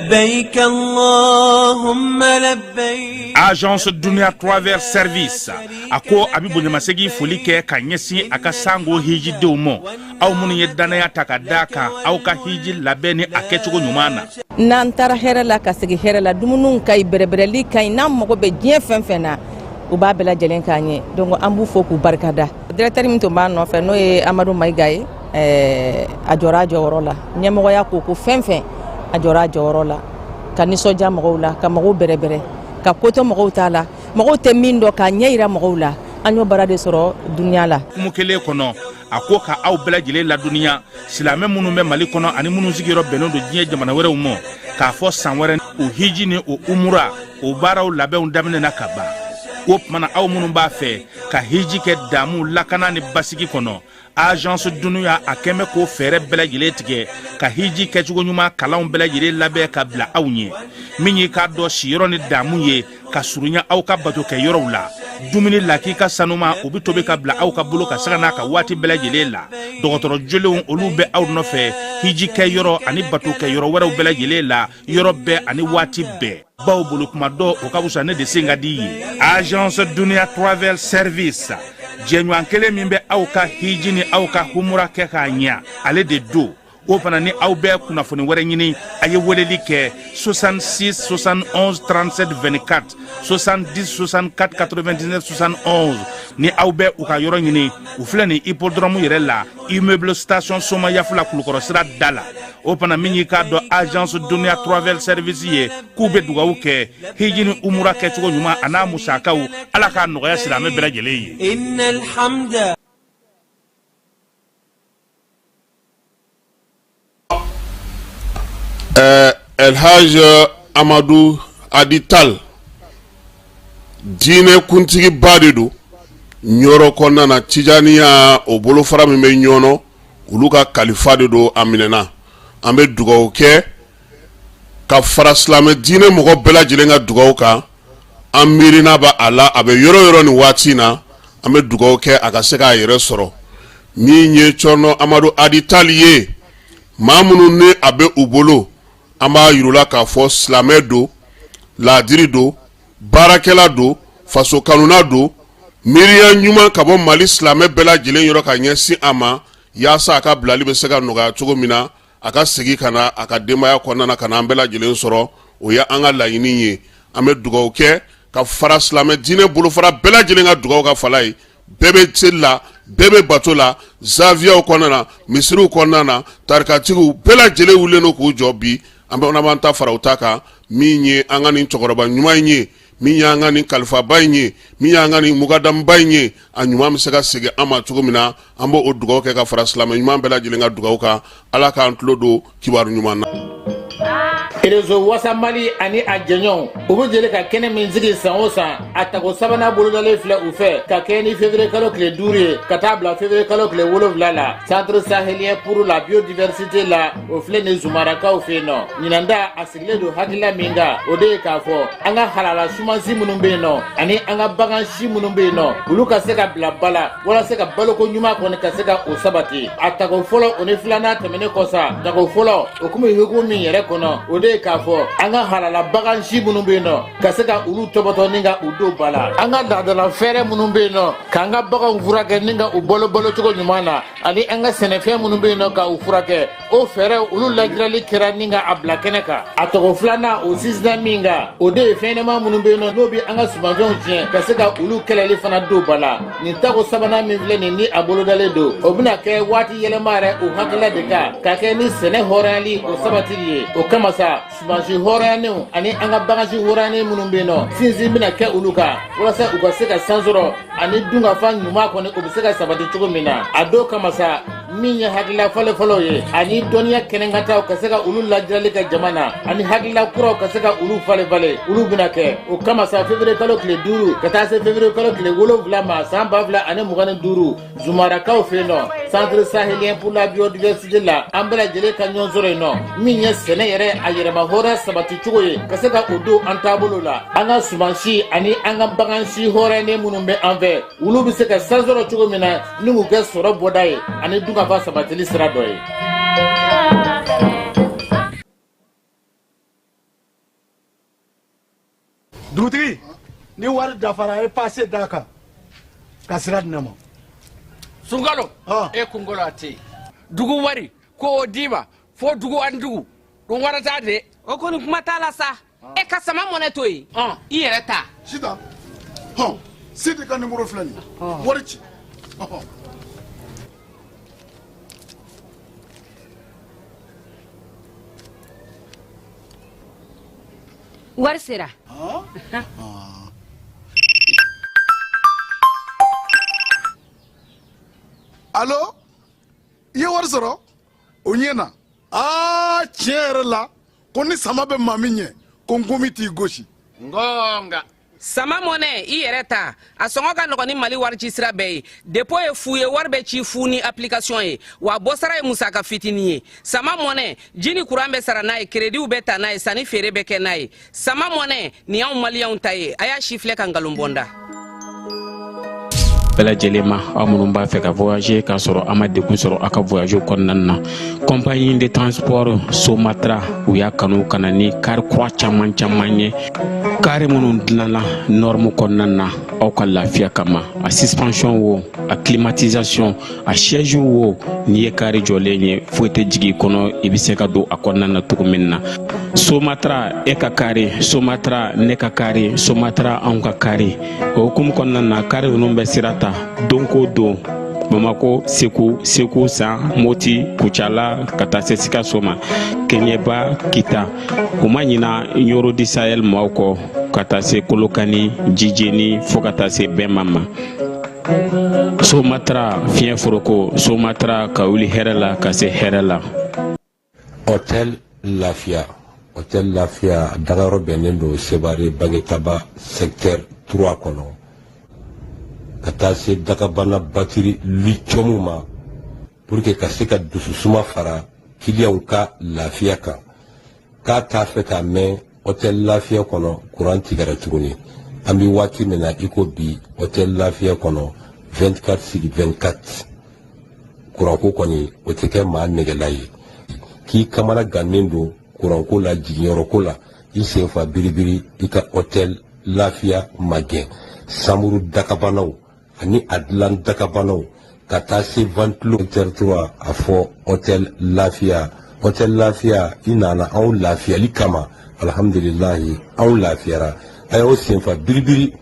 لبيك اللهم لبيك. Agence Dunia Travel Service ako abibu nyamasegi folike kanyesi akasango hiji deumo au munu yedana takadaka au ka hiji labeni akechugo nyumana nantara hera la kasigi hera la dumunun kay berebereli kay nam moko be dien fenfena u ba bela jelen kanye donc ambu foku barkada directeur mi to ma no fe no e Amadou Maïgaye ajora jorola nyamo ya ko fenfen ajora jorola kaniso jamola ka mago berebere ka koto mago tala mago temindo ka nyeira mago la anyo barade soro dunya la mukele kono akoka au bela jele la dunia silame munu me mali kono ani munu zigiro benondo dien jamana were umo ka fo sanwere o hiji ni o umura o baraw labe undamne nakaba op mana au munu ba fe ka hiji ke damu lakana ni basigi kono Agence Dunia akeme ko fere bela jele tige ka hiji ke jugo nyuma kala bela jele labe ka bla awnye minyi ka do shiro ni damu ye ka surunya au ka bato ke yoro la dumini laki ka sanuma obi tobe ka bla au ka bulu ka sagana ka wati bela jele la dogotoro jole olu be aw no fe hiji ke yoro ani bato ke yoro wera bela jele la yoro be ani wati be baw bulu kuma do o ka busane de singa di Agence Dunia Travel Service Jenywankele mimbe auka hiji ni auka humura keka nya ale de do opana ni aube kuna foni were nyini aye weleli ke 66 71 37 24 70 64 99 71 ni aube uka yoro nyini ufle ni hippodrome yere la immeuble station soma yafula kulukoro sira dala opana minyi ka do Agence Dunia Travel Service ye kube duga uke hiji ni umura ke tugo nyuma ana musakau alaka no ya silame bela jele yi innal hamda. El Haj Amadou Adital dine kuntigi badidu nyoro konna na tijaniya o bolo fara mi me nyono uluka kalifa de do aminena ambe dugaw ke ka fara islam dine mogo bela jilenga dugaw ka amirina ba ala abe yoro yoro ni watina ambe dugaw ke aka se ka yere soro ni nye chono Amadou Adital ye mamunu ne abe ubolo amba yurula ka fo islamé do ladiri do barakela do faso kanuna do miriya nyuma ka bo mali islamé bela jilen yoro ka nyesi ama yasa aka blali be sega noga chogo mina aka segi kana aka demaya konna na kana bela jilen soro o ya anga la yini ame dugaw ke ka fara islamé dine bulu fara bela jilen ga dugaw ka falai bebe tsilla bebe batola zavia konna na misru konna na tarkatigu bela jile wuleno ko jobi ambe ona manta fara utaka minye angani chokoroba nyuma nye minya angani kalfa baynye minya angani mugadam baynye anyuma misega sege ama chugumina ambo odugo ke ka fara islam nyuma bela jilenga dugo ka ala ka antlodo kibaru nyuma na Erezo wasa mali ani ajenyon ubu jele ka kene minzigi sanosa atako sabana bolodale fla ufe ka keni février kalo kle douré katabla février kalo kle wolovla la centre sahélien pour la biodiversité la ofle ne zumaraka ofeno nyinanda asigle do hakila minga ode ka fo anga halala sumansi munumbe no ani anga bagan shi munumbe no uluka seka bla bala wala seka baloko nyuma ko ne ka seka osabati atako folo one flana temene kosa tako folo okume hugo mi yere kono o de k'a fɔ an ka halala bagan si minnu bɛ yen nɔ ka se ka olu tɔbɔtɔ ni ka u don ba la an ka laadala fɛɛrɛ minnu bɛ yen nɔ k'an ka baganw furakɛ ni ka u balo cogo ɲuman na ani an ka sɛnɛfɛn minnu bɛ yen nɔ ka u furakɛ o fɛɛrɛ olu lajirali kɛra ni ka a bila kɛnɛ kan a tɔgɔ filanan o sinsinna min kan o de ye fɛnɲɛnama minnu bɛ yen nɔ n'o bɛ an ka sumanfɛnw tiɲɛ ka se ka olu kɛlɛli fana don ba la nin tako sabanan min filɛ nin ni a bolodalen don o bɛna kɛ waati yɛlɛma yɛrɛ o hakilila de kan k'a kɛ ni sɛnɛ hɔrɔnyali o sabatili ye o kama sa sumansi hɔrɔnyanenw ani an ka bagansi hɔrɔnyanen minnu bɛ yen nɔ sinsin bɛna kɛ olu kan walasa u ka se ka san sɔrɔ ani dungafan ɲuman kɔni o bɛ se ka sabati cogo min na a don kama sa min ye hakilila fɔlɔfɔlɔ ye ani dɔnniya kɛnɛkataw ka se ka olu lajirali kɛ jama na ani hakilila kuraw ka se ka olu falen olu bɛna kɛ o kama sa février kalo tile 5 ka taa se février kalo tile 7 ma san 2025 Zumarakaw fɛ yen nɔ centre sahélien pour la biodiversité la an bɛɛ lajɛlen ka ɲɔgɔn sɔrɔ yen nɔ min ye sɛnɛ yɛrɛ a yɛrɛma hɔrɔnya sabati cogo ye ka se ka o don an taabolo la an ka sumansi ani an ka bagansi hɔrɔnyalen minnu bɛ an fɛ olu bɛ se ka san sɔrɔ cogo min na ni k'u kɛ sɔrɔ bɔda ye ani dunkafa sabatili sira dɔ ye. Dugutigi ni wari dafara e passe da kan ka sira di ne ma. Sunkalo e kunkolo a tɛ yen dugu wari ko o d'i ma fo dugu ani dugu dun wari t'a de. o kɔni kuma t'a la sa e ka sama mɔnɛ to yen i yɛrɛ ta. Sita Sidi ka numéro filɛ nin ye wari ci. wari sera. Allo i ye wari sɔrɔ o ɲɛna tiɲɛ yɛrɛ la ko ni sama bɛ maa min ɲɛ ko n komi t'i gosi. ngonga sama mɔnɛ i yɛrɛ ta a sɔngɔ ka nɔgɔn ni mali wari ci sira bɛɛ ye depo ye fu ye wari bɛ ci fu ni application ye wa bɔsara ye musaka fitinin ye sama mɔnɛ ji ni kuran bɛ sara n'a ye krediw bɛ ta n'a ye sanni feere bɛ kɛ n'a ye sama mɔnɛ nin y'anw maliyɛnw ta ye a y'a si filɛ ka nkalon bɔnda. bɛɛ lajɛlen ma aw minnu b'a fɛ ka voyager k'a sɔrɔ a ma degun sɔrɔ a ka voyage kɔnɔna na compagnie de transport Somatra u y'a kanu ka na ni kari kura caman ye kari minnu dilanna norme kɔnɔna na aw ka lafiya kama a suspension wo a climatisation a siège wo n'i ye kari jɔlen ye foyi tɛ jigin kɔnɔ i bɛ se ka don a kɔnɔna na cogo min na Somatra e ka kari Somatra ne ka kari Somatra anw ka kari o hukumu kɔnɔna na kari ninnu bɛ sira ta don ko don Bamako Segu San Moti Kucala ka taa se Sikaso ma Keɲeba Kita o ma ɲina Yoro di Sahel maaw kɔ ka taa se Kolokani Jijeni fo ka taa se Bɛnma ma Somatra fiɲɛ foroko Somatra ka wuli hɛrɛ la ka se hɛrɛ la. Hôtel Lafia dagayɔrɔ bɛnnen don Sebare Bagekaba secteur 3 kɔnɔ ka taa se dagabana batiri lithium ma pour que ka se ka dususuma fara clients ka lafiya kan k'a t'a fɛ ka mɛn hôtel Lafia kɔnɔ courant tigɛra tuguni an bɛ waati min na i ko bi hôtel Lafia kɔnɔ 24/24 courant ko kɔni o tɛ kɛ maa nɛgɛla ye k'i kamana gannen don courant ko la jiginyɔrɔ ko la i senfa biribiri i ka hôtel Lafia ma gɛn samuru dakabanaw ani a dilan dakabanaw ka taa se ventilo territoire a fɔ hôtel Lafia i nana anw lafiyali kama alhamdulilahi anw lafiyara a y'aw senfa biribiri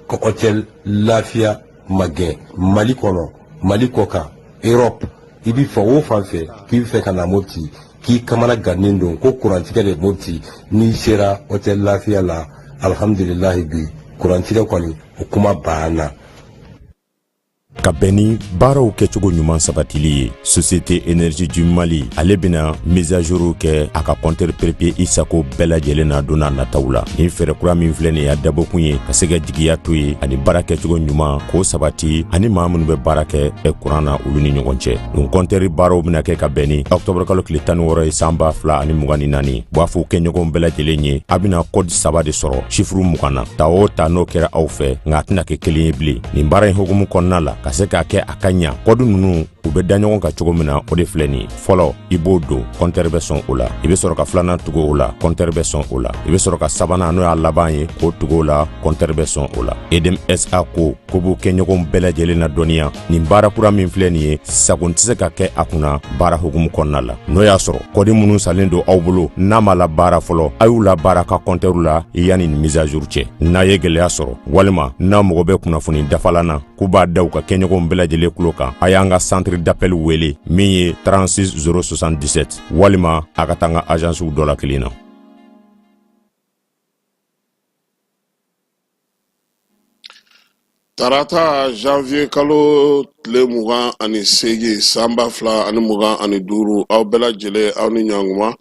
ka hôtel Lafia ma gɛn Mali kɔnɔ Mali kɔ kan Europe i bɛ fɛ o fan fɛ k'i bɛ fɛ ka na Mopti k'i kamana gannen don ko kurantigɛ de Mopti n'i sera hôtel Lafia la alhamdulilahi bi kurantigɛ kɔni o kuma banna. Ka bɛn ni baaraw kɛcogo ɲuman sabatili ye Société Énergie du Mali ale bɛna mise à jour kɛ a ka compteur papier i sago bɛɛ lajɛlen na don n'a nataw la ni fɛɛrɛ kura min filɛ nin y'a dabɔkun ye ka se ka jigiya to ye ani baara kɛcogo ɲuman k'o sabati ani maa minnu bɛ baara kɛ kuran na olu ni ɲɔgɔn cɛ nin compteur baaraw bɛna kɛ ka bɛn ni octobre kalo tile 16 ye san 2024 b'a fɔ kɛɲɔgɔn bɛɛ lajɛlen ye a bɛna code 3 de sɔrɔ chiffre 20 na ta o ta n'o kɛra aw fɛ nka a tɛna kɛ kelen ye bilen nin baara in hukumu kɔnɔna la ka se k'a kɛ a ka ɲa kɔdu ninnu u bɛ da ɲɔgɔn kan cogo min na o de filɛ nin fɔlɔ i b'o don compteur bɛ sɔn o la i bɛ sɔrɔ ka filanan tugu o la compteur bɛ sɔn o la i bɛ sɔrɔ ka sabanan n'o y'a laban ye k'o tugu o la compteur bɛ sɔn o la EDM SA ko b'u kɛ ɲɔgɔn bɛɛ lajɛlen na dɔnniya nin baara kura min filɛ nin ye sago tɛ se ka kɛ a kunna baara hukumu kɔnɔna la n'o y'a sɔrɔ kɔdi minnu salen don aw bolo n'a ma la baara fɔlɔ a y'u la baara ka compteur la yanni nin mise à jour cɛ n'a ye gɛlɛya sɔrɔ walima n'a mɔgɔ bɛ kunnafoni dafalan na k'u b'a da u ka kɛ ɲɔgɔn bɛɛ lajɛlen kulo kan a y'an ka centre d'appel wele min ye 36077 walima a ka taa n ka agence dɔ la kelen na. Tarata janvier kalo tile 28 san 2025 aw bɛɛ lajɛlen aw ni ɲankuma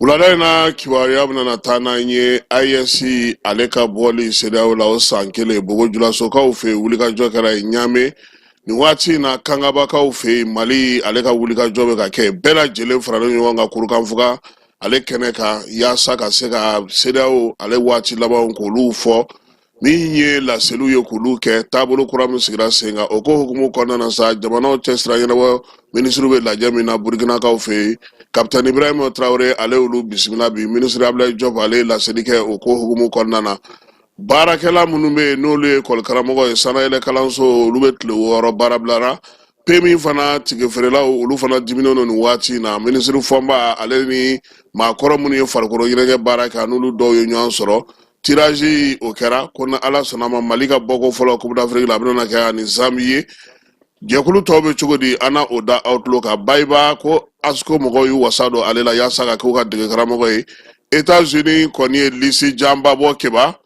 wulada in na kibaruya bɛna taa n'an ye IES ale ka bɔli CEDEAO la o san kelen bogojulasokaw fɛ wulikajɔ kɛra Ɲame nin waati in na kangabakaw fɛ Mali ale ka wulikajɔ bɛ ka kɛ bɛɛ lajɛlen faralen ɲɔgɔn kan kurukanfuga ale kɛnɛ kan yaasa ka se ka CEDEAO ale waati labanw k'olu fɔ min ye laseliw ye k'olu kɛ taabolo kura min sigira sen kan o ko hukumu kɔnɔna na sa jamanaw cɛsira ɲɛnabɔ minisiriw bɛ lajɛ min na Burkinakaw fɛ Kapitɛni Ibrahima Traoré ale olu bisimila bi minisiri Abdoulaye Diop ale laseli kɛ o ko hukumu kɔnɔna na baarakɛla minnu bɛ yen n'olu ye école-karamɔgɔ ye sanayɛlɛ kalanso olu bɛ tile 6 baara bilara PMI fana tigɛfeerelaw olu fana diminen don nin waati in na minisiri Fɔnba ale ni maakɔrɔ minnu ye farikolo ɲɛnajɛ baara kɛ n'olu dɔw ye ɲɔgɔn sɔrɔ tirage o kɛra ko na Ala sɔnna ma Mali ka bɔko fɔlɔ Coupe d'Afrique la a bɛna kɛ ni Zambie ye jɛkulu tɔw bɛ cogo di an na o da outlook ka bayiba ko ASCO mɔgɔw y'u wasa don ale la yaasa ka k'u ka dege karamɔgɔ ye États-Unis kɔni ye lisi janba bɔ keba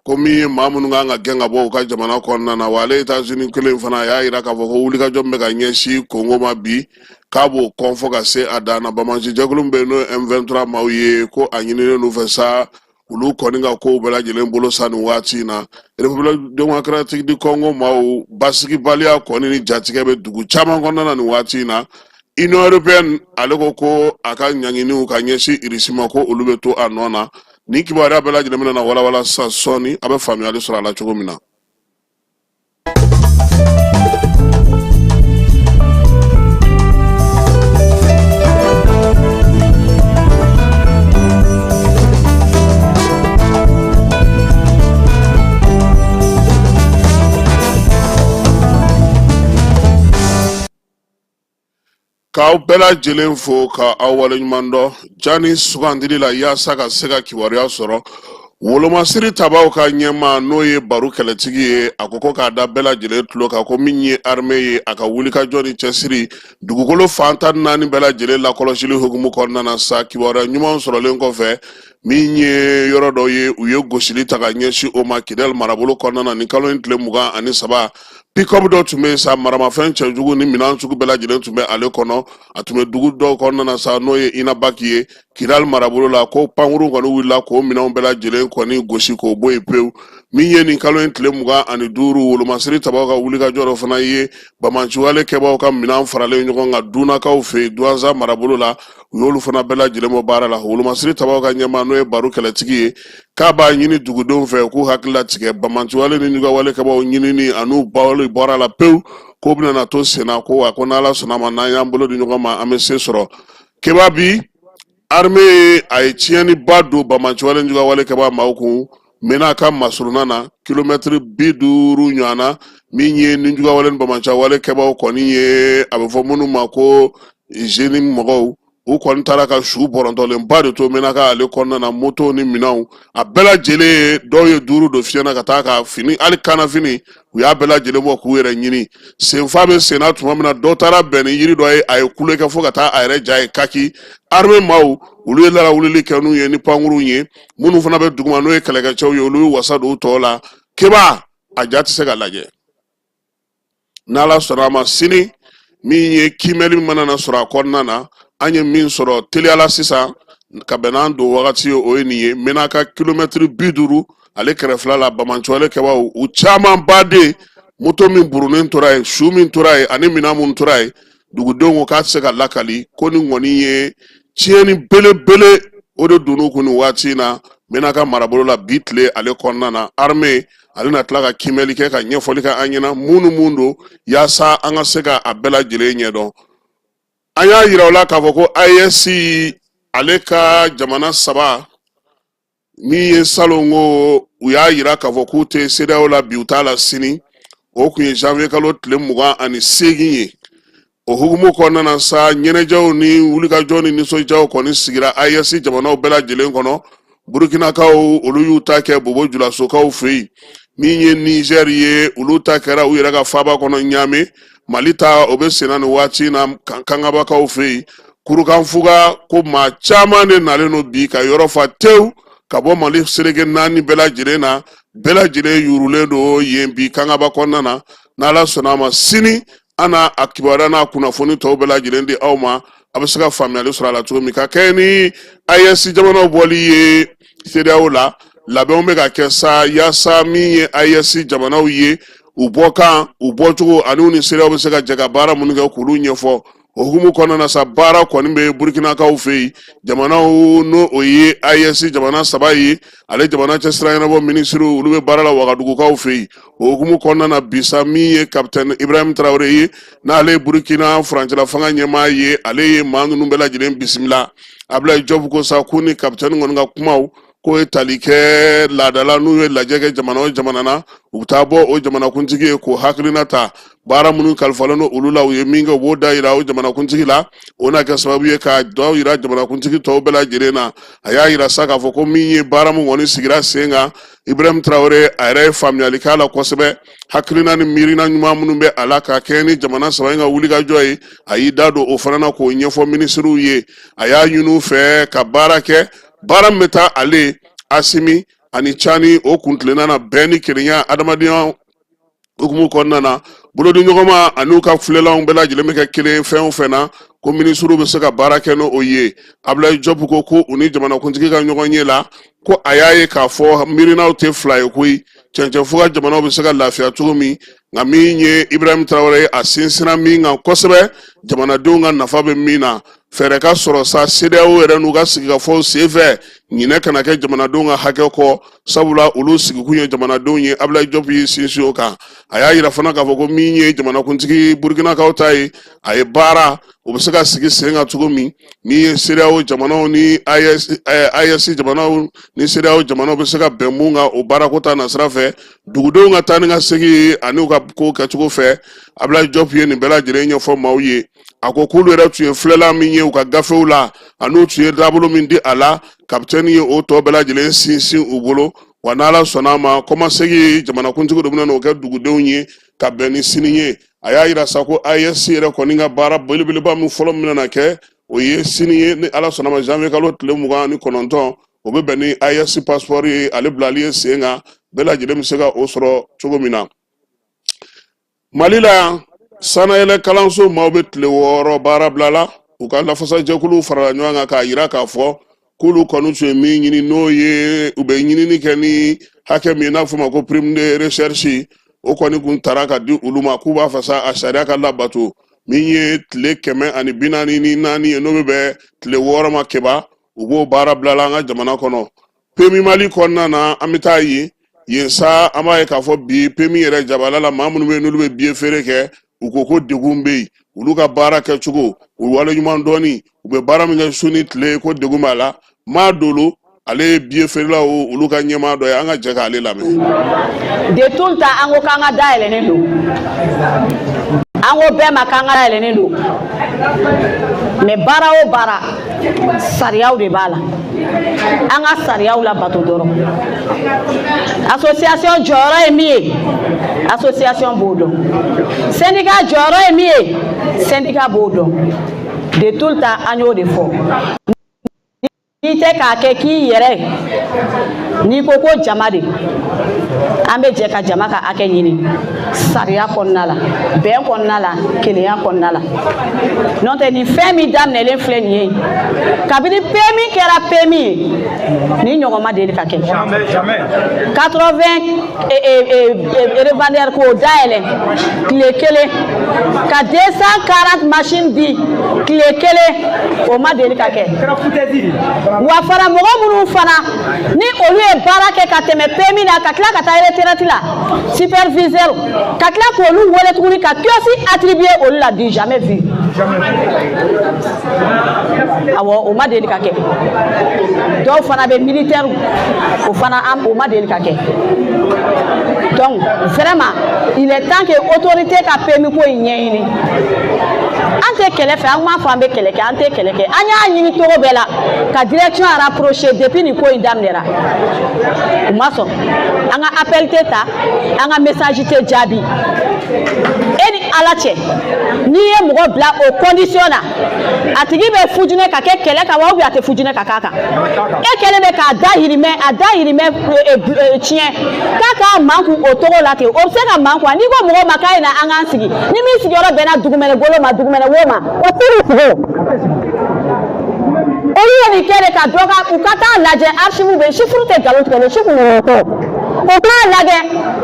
ko min ye maa minnu kan ka gɛn ka bɔ u ka jamana kɔnɔna na wa ale États-Unis kelen fana y'a yira k'a fɔ ko wulikajɔ bɛ ka ɲɛsin Congo ma bi k'a b'o kɔn fɔ ka se a dan na Bamanansi jɛkulu bɛ yen n'o M23 maaw ye ko a ɲininen n'u fɛ sa olu kɔni ka kow bɛɛ lajɛlen bolo sa nin waati in na République démocratique du Congo maaw basigibaliya kɔni ni jatigɛ bɛ dugu caman kɔnɔna na nin waati in na Union européenne ale ko a ka ɲanginiw ka ɲɛsin Irisi ma ko olu bɛ to a nɔ na ni kibaruya bɛɛ lajɛlen bɛna na walawala sa sɔɔni a bɛ faamuyali sɔrɔ a la cogo min na. K'aw bɛɛ lajɛlen fo ka aw waleɲuman dɔn jani sugandili la yaasa ka se ka kibaruya sɔrɔ wolomasiri tabaw ka ɲɛma n'o ye baro kɛlɛtigi ye a ko k'a da bɛɛ lajɛlen tulo kan ko min ye armée ye a ka wulikajɔ ni cɛsiri dugukolo fan 14 bɛɛ lajɛlen lakɔlɔsili hukumu kɔnɔna na sa kibaruya ɲuman sɔrɔlen kɔfɛ min ye yɔrɔ dɔ ye u ye gosili ta ka ɲɛsin o ma Kidal marabolo kɔnɔna na ni kalo in tile 23 pick-up dɔ tun bɛ sa maramafɛn cɛjugu ni minɛn sugu bɛɛ lajɛlen tun bɛ ale kɔnɔ a tun bɛ dugu dɔw kɔnɔna na sa n'o ye Inabaki ye Kidal marabolo la ko pankuru kɔni wulila k'o minɛnw bɛɛ lajɛlen kɔni gosi k'o bɔ yen pewu min ye nin kalo in tile 25 wolomasiri tabaw ka wulikajɔ dɔ fana ye Bamanciwale kɛbaaw ka minɛn faralen ɲɔgɔn kan Dunakaw fɛ Douanza marabolo la u y'olu fana bɛɛ lajɛlen bɔ baara la wolomasiri tabaw ka ɲɛmaa n'o ye baro kɛlɛtigi ye k'a b'a ɲini dugudenw fɛ k'u hakili latigɛ Bamanciwale ni Ɲugawale kɛbaaw ɲinini an'u bɔra la pewu k'o bɛna na to senna ko wa ko n'Ala sɔnna ma n'an y'an bolo di ɲɔgɔn ma an bɛ se sɔrɔ keba bi armée a ye tiɲɛniba don Bamanciwale Ɲugawale kɛbaa maaw kun mena ka masuruna na kilomètre 50 ɲɔgɔnna min ye ni Ɲugawale ni Bamanciwale kɛbaaw kɔni ye a bɛ fɔ minnu ma ko jeune mɔgɔw u kɔni taara ka su bɔrɔntɔlenba de to mena ka ale kɔnɔna na moto ni minɛnw a bɛɛ lajɛlen dɔw ye 5 don fiɲɛ na ka taa ka fini hali kanafini u y'a bɛɛ lajɛlen bɔ k'u yɛrɛ ɲini senfa bɛ senna tuma min na dɔ taara bɛn ni yiri dɔ ye a ye kule kɛ fo ka taa a yɛrɛ ja ye kaki armée maaw olu ye larawulili kɛ n'u ye ni pankuruw ye minnu fana bɛ duguma n'o ye kɛlɛkɛcɛw ye olu ye wasa don u tɔw la keba a ja tɛ se ka lajɛ n'Ala sɔnna a ma sini min ye kimɛli mana na sɔrɔ a kɔnɔna na an ye min sɔrɔ teliyala sisan ka bɛn n'an don wagati ye o ye nin ye mena ka kilomètre 50 ale kɛrɛfɛla la Bamanciwale kɛbaaw u caman baden moto min burunen tora ye su min tora ye ani minɛn mun tora ye dugudenw ko k'a tɛ se ka lakali ko ni ŋɔni ye tiɲɛni belebele o de donn'u kun nin waati in na mena ka marabolo la bitle ale kɔnɔna na armée ale na tila ka kimɛli kɛ ka ɲɛfɔli kɛ an ɲɛna mun do yaasa an ka se ka a bɛɛ lajɛlen ɲɛdɔn. An y'a yira o la k'a fɔ ko AES ale ka jamana saba min ye salon ko u y'a yira k'a fɔ k'u tɛ CEDEAO la bi u t'a la sini o kun ye janvier kalo tile 28 ye. O hukumu kɔnɔna na sa ɲɛnɛjɛw ni wulikajɔ ni nisɔndiyaw kɔni sigira AES jamanaw bɛɛ lajɛlen kɔnɔ. Burkinakaw olu y'u ta kɛ Bobo Julasokaw fɛ yen min ye Niger ye olu ta kɛra u yɛrɛ ka faaba kɔnɔ Ɲame. Mali ta o bɛ senna ni waati na Kangabakaw fɛ yen kurukanfuga ko maa caman de nalen no bi ka yɔrɔ fa tewu ka bɔ Mali seleke 4 bɛɛ lajɛlen na bɛɛ lajɛlen yurulen do yen bi Kangaba kɔnɔna na n'Ala sɔnna a ma sini an n'a a kibaruya n'a kunnafoni tɔw bɛɛ lajɛlen di aw ma a bɛ se ka faamuyali sɔrɔ a la cogo min ka kɛ ni AES jamanaw bɔli ye CEDEAO la labɛnw bɛ ka kɛ sa yaasa min ye AES jamanaw ye u bɔkan u bɔcogo ani u ni CEDEAO bɛ se ka jɛ ka baara minnu kɛ k'olu ɲɛfɔ. O hukumu kɔnɔna na sa baara kɔni bɛ Burkinakaw fɛ yen jamanaw n'o o ye AES jamana saba ye ale jamana cɛsira ɲɛnabɔ minisiriw olu bɛ baara la Wagadugukaw fɛ yen. O hukumu kɔnɔna na bisa min ye Capitaine Ibrahim Traoré ye n'ale Burkina furancɛla fanga ɲɛmaa ye ale ye maa ninnu bɛɛ lajɛlen bisimila. Ablaye Diop ko sa ko ni Capitaine kɔni ka kumaw ko ye tali kɛ laadala n'u ye lajɛ kɛ jamana o jamana na u bɛ taa bɔ o jamanakuntigi ye k'o hakilina ta baara minnu kalifalen do olu la u ye min kɛ u b'o da yira o jamanakuntigi la o n'a kɛ sababu ye ka dɔ yira jamanakuntigi tɔw bɛɛ lajɛlen na a y'a yira sa k'a fɔ ko min ye baara min kɔni sigira sen kan Ibrahim Traoré a yɛrɛ ye faamuyali k'a la kosɛbɛ hakilina ni miirina ɲuman minnu bɛ a la ka kɛ ni jamana saba in ka wulikajɔ ye a y'i da don o fana na k'o ɲɛfɔ minisiriw ye a y'a ɲini u fɛ ka baara kɛ baara min bɛ taa ale Asimi ani Cani o kuntilenna na bɛn ni kelenya adamadenya hukumu kɔnɔna na bolodiɲɔgɔnma ani u ka filelanw bɛɛ lajɛlen bɛ kɛ kelen fɛn o fɛn na ko minisiriw bɛ se ka baara kɛ n'o ye. Ablaye Diop ko ko u ni jamanakuntigi ka ɲɔgɔn ye la ko a y'a ye k'a fɔ miirinaw tɛ fila ye koyi cɛncɛn fo ka jamanaw bɛ se ka lafiya cogo min nka min ye Ibrahim Traoré a sinsinna min kan kosɛbɛ jamanadenw ka nafa bɛ min na fɛɛrɛ ka sɔrɔ sa CEDEAO yɛrɛ n'u ka sigikafɔw senfɛ ɲinɛ kana kɛ jamanadenw ka hakɛ kɔ sabula olu sigikun ye jamanadenw ye. Ablaye Diop y'i sinsin o kan a y'a yira fana k'a fɔ ko min ye jamanakuntigi Burkinakaw ta ye a ye baara o bɛ se ka sigi sen kan cogo min ye CEDEAO jamanaw ni AES jamanaw ni CEDEAO jamanaw bɛ se ka bɛn mun kan o baarako ta nasira fɛ dugudenw ka taa ni ka segin ani u ka ko kɛcogo fɛ. Ablaye Diop ye nin bɛɛ lajɛlen ɲɛfɔ maaw ye a ko k'olu yɛrɛ tun ye filɛla min ye u ka gafew la ani tun ye taabolo min di a la kapitɛni ye o tɔ bɛɛ lajɛlen sinsin u bolo wa n'Ala sɔnna a ma kɔmasegi jamanakuntigi dɔ bɛna n'o kɛ dugudenw ye ka bɛn ni sini ye. A y'a yira sa ko AES yɛrɛ kɔni ka baara belebeleba min fɔlɔ min na kɛ o ye sini ye ni Ala sɔnna a ma janvier kalo tile 29 o bɛ bɛn ni AES passeport ye ale bilali ye sen kan bɛɛ lajɛlen bɛ se ka o sɔrɔ cogo min na. Mali la yan sanayɛlɛ kalanso maaw bɛ tile 6 baara bila la u ka lafasajɛkuluw farala ɲɔgɔn kan k'a yira k'a fɔ k'olu kɔni tun ye min ɲini n'o ye u bɛ ɲinini kɛ ni hakɛ min n'a fɔ ma ko prime de recherche o kɔni kun tara ka di olu ma k'u b'a fɛ sa a sariya ka labato min ye tile 144 ye n'o bɛ bɛn tile 6 ma kɛba u b'o baara bila la an ka jamana kɔnɔ. PMI Mali kɔnɔna na an bɛ taa ye yen sa an b'a ye k'a fɔ bi PMI yɛrɛ jabala la maa minnu bɛ yen n'olu bɛ billet feere kɛ u ko ko degun bɛ yen olu ka baara kɛcogo u wale ɲuman dɔɔni u bɛ baara min kɛ su ni tile ko degun b'a la maa dolo ale ye billet feerelaw olu ka ɲɛmaa dɔ ye an ka jɛ k'ale lamɛn. De tout le temps an ko k'an ka dayɛlɛnnen don an ko bɛɛ ma k'an ka dayɛlɛnnen don mais baara o baara sariyaw de b'a la an ka sariyaw labato dɔrɔn. Association jɔyɔrɔ ye min ye association b'o dɔn syndicat jɔyɔrɔ ye min ye syndicat b'o dɔn de tout le temps an y'o de fɔ. N'i tɛ k'a kɛ k'i yɛrɛ n'i ko ko jama de an bɛ jɛ ka jama ka hakɛ ɲini sariya kɔnɔna la bɛn kɔnɔna la kelenya kɔnɔna la n'o tɛ nin fɛn min daminɛlen filɛ nin ye kabini PMI kɛra PMI ye ni ɲɔgɔn ma deli ka kɛ 80 revendeurs k'o dayɛlɛ tile kelen ka 240 machines di tile kelen o ma deli ka kɛ wa fara mɔgɔ minnu fana ni olu ye baara kɛ ka tɛmɛ PMI na ka tila ka taa retraite la superviseur ka tila k'olu wele tuguni ka kiosque attribuer olu la du jamais vu awɔ o ma deli ka kɛ dɔw fana bɛ militaire o fana o ma deli ka kɛ donc vraiment il est temps que autorité ka PMI ko in ɲɛɲini an tɛ kɛlɛ fɛ an m'a fɔ an bɛ kɛlɛ kɛ an tɛ kɛlɛ kɛ an y'a ɲini cogo bɛɛ la ka direction rapprocher depuis ni ko in daminɛra u ma sɔn an ka appel tɛ ta an ka message tɛ jaabi e ni Ala cɛ n'i ye mɔgɔ bila o condition na a tigi bɛ fujinɛ ka kɛ kɛlɛ kan wa ou bien a tɛ fujinɛ ka k'a kan e kɛlen bɛ k'a dahirimɛ tiɲɛ k'a k'a manku o togo la ten o bɛ se ka manku n'i ko mɔgɔ ma k'a ye na an k'an sigi ni min sigiyɔrɔ bɛnna dugumɛnɛ golo ma dugumɛnɛ wo ma o tɛ sigi olu ye nin kɛ de ka dɔ ka u ka taa lajɛ archive bɛ chiffre tɛ nkalon tigɛ chiffre ninnu tɛ o k'a lajɛ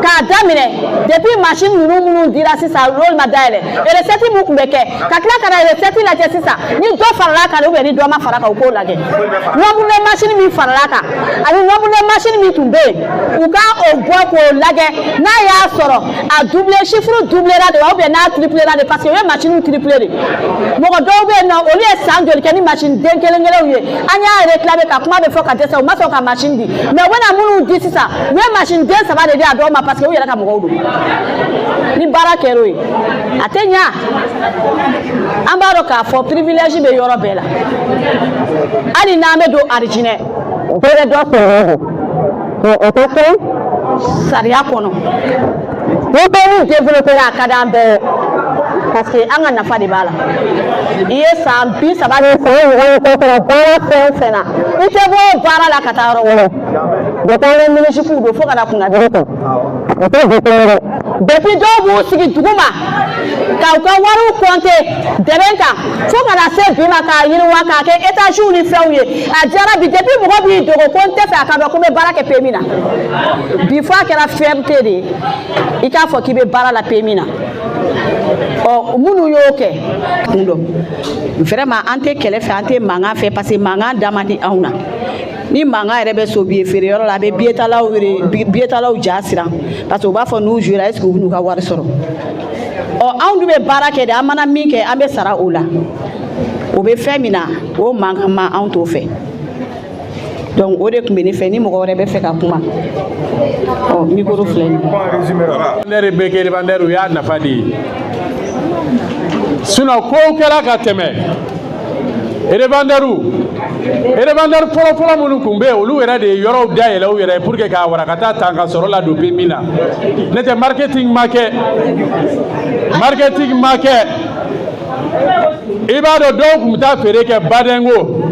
k'a daminɛ depuis machine ninnu minnu dira sisan olu ma dayɛlɛ recette mun tun bɛ kɛ ka tila ka na recette lajɛ sisan ni dɔ farala kan ou bien ni dɔ ma fara kan u k'o lajɛ nombre machine min farala kan ani nombre machine min tun bɛ yen u ka o bɔ k'o lajɛ n'a y'a sɔrɔ a doublé chiffre doublera de ou bien n'a triplera de parce que o ye machine triplé de mɔgɔ dɔw bɛ yen nɔ olu ye san joli kɛ ni machine den kelen kelenw ye an y'a réclamé ka kuma bɛ fɔ ka dɛsɛ u ma sɔn ka machine di mais u bɛna minnu di sisan u ye machine den 3 de di a dɔw ma parce que u yɛrɛ ka mɔgɔw don ni baara kɛra o ye a tɛ ɲa an b'a dɔn k'a fɔ privilège bɛ yɔrɔ bɛɛ la hali n'an bɛ don arijinɛ o bɛɛ bɛ dɔ sɔrɔ o tɛ kɛ sariya kɔnɔ ni bɛɛ b'u développé a ka d'an bɛɛ parce que an ka nafa de b'a la i ye san 30 ni san 20 kɔfɛ baara fɛn o fɛn na i tɛ bɔ baara la ka taa yɔrɔ wɛrɛ de taa ni minisipuw don fo ka na kunnadiri kɛ o tɛ jate dɛ depuis dɔw b'u sigi duguma k'u ka wariw compter dɛmɛ kan fo ka na se bi ma k'a yiriwa k'a kɛ étages ni fɛnw ye a diyara bi depuis mɔgɔ b'i dogo ko n tɛ fɛ a ka dɔn ko n bɛ baara kɛ PMI na bi fɔ a kɛra fierté de ye i k'a fɔ k'i bɛ baara la PMI na ɔ minnu y'o kɛ kun dɔn vraiment an tɛ kɛlɛ fɛ an tɛ mankan fɛ parce que mankan da man di anw na ni mankan yɛrɛ bɛ so billet feere yɔrɔ la a bɛ billet talaw ja siran parce que u b'a fɔ n'u jouera est ce que u bɛ n'u ka wari sɔrɔ ɔ anw dun bɛ baara kɛ de an mana min kɛ an bɛ sara o la o bɛ fɛn min na o mankan ma anw t'o fɛ donc o de tun bɛ ne fɛ ni mɔgɔ wɛrɛ bɛ fɛ ka kuma ɔ micro filɛ nin ye. bɛ kɛ revendeur u y'a nafa de ye sinon kow kɛra ka tɛmɛ revendeur fɔlɔ minnu tun bɛ yen olu yɛrɛ de ye yɔrɔw dayɛlɛ u yɛrɛ pour que k'a warakata ta ka sɔrɔ la don PMI na ne tɛ marketing ma kɛ i b'a dɔn dɔw tun bɛ taa feere kɛ Badengo